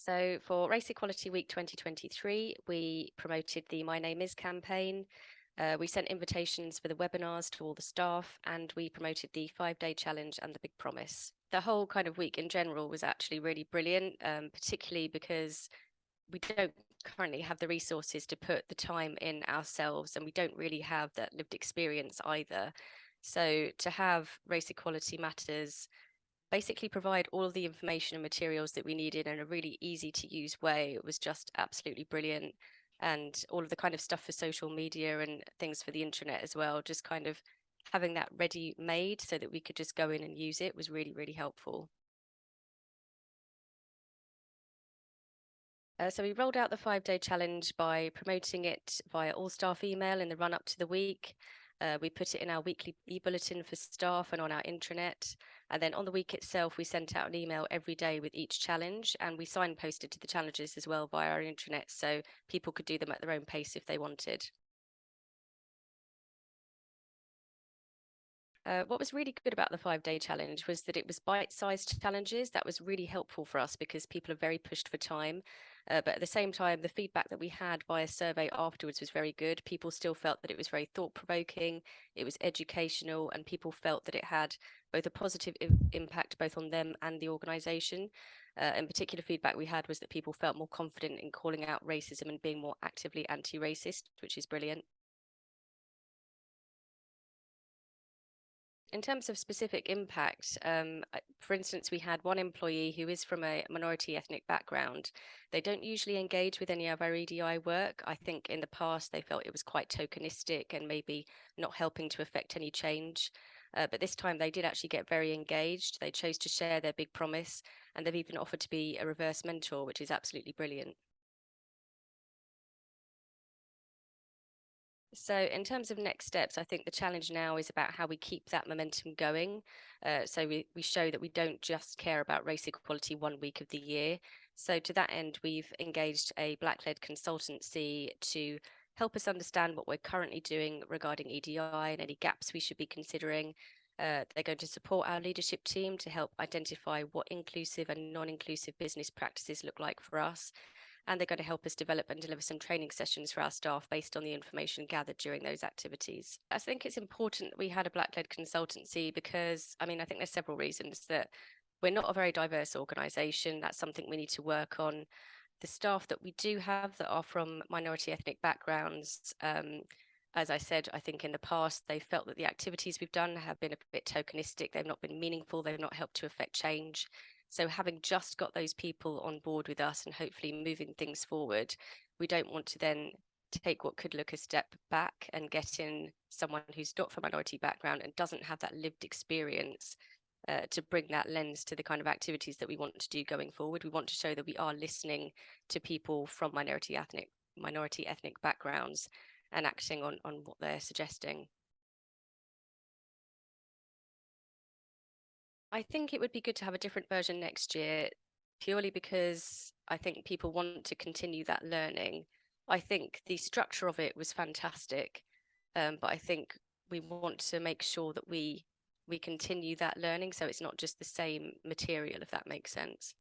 So for Race Equality Week 2023, we promoted the My Name Is campaign. We sent invitations for the webinars to all the staff, and we promoted the 5-day challenge and the Big Promise. The whole kind of week in general was actually really brilliant, particularly because we don't currently have the resources to put the time in ourselves, and we don't really have that lived experience either. So to have Race Equality Matters basically provide all of the information and materials that we needed in a really easy to use way, it was just absolutely brilliant. And all of the kind of stuff for social media and things for the intranet as well, just kind of having that ready made so that we could just go in and use it was really, really helpful. So we rolled out the 5-day challenge by promoting it via all staff email in the run up to the week. We put it in our weekly e-bulletin for staff and on our intranet. And then on the week itself, we sent out an email every day with each challenge, and we signposted to the challenges as well via our intranet, so people could do them at their own pace if they wanted. What was really good about the 5-day challenge was that it was bite-sized challenges. That was really helpful for us because people are very pushed for time. But at the same time, the feedback that we had via survey afterwards was very good. People still felt that it was very thought-provoking, it was educational, and people felt that it had both a positive impact both on them and the organisation. In particular, feedback we had was that people felt more confident in calling out racism and being more actively anti-racist, which is brilliant. In terms of specific impact, for instance, we had one employee who is from a minority ethnic background. They don't usually engage with any of our EDI work. I think in the past they felt it was quite tokenistic and maybe not helping to affect any change. But this time they did actually get very engaged. They chose to share their big promise, and they've even offered to be a reverse mentor, which is absolutely brilliant. So in terms of next steps, I think the challenge now is about how we keep that momentum going. So we show that we don't just care about race equality one week of the year. So to that end, we've engaged a Black-led consultancy to help us understand what we're currently doing regarding EDI and any gaps we should be considering. They're going to support our leadership team to help identify what inclusive and non-inclusive business practices look like for us. And they're going to help us develop and deliver some training sessions for our staff based on the information gathered during those activities. I think it's important that we had a Black-led consultancy because, I think there's several reasons that we're not a very diverse organisation. That's something we need to work on. The staff that we do have that are from minority ethnic backgrounds, as I said, I think in the past, they felt that the activities we've done have been a bit tokenistic. They've not been meaningful. They've not helped to affect change. So having just got those people on board with us and hopefully moving things forward, we don't want to then take what could look a step back and get in someone who's not from a minority background and doesn't have that lived experience to bring that lens to the kind of activities that we want to do going forward. We want to show that we are listening to people from minority ethnic backgrounds and acting on what they're suggesting. I think it would be good to have a different version next year, purely because I think people want to continue that learning. I think the structure of it was fantastic, but I think we want to make sure that we continue that learning, so it's not just the same material, if that makes sense.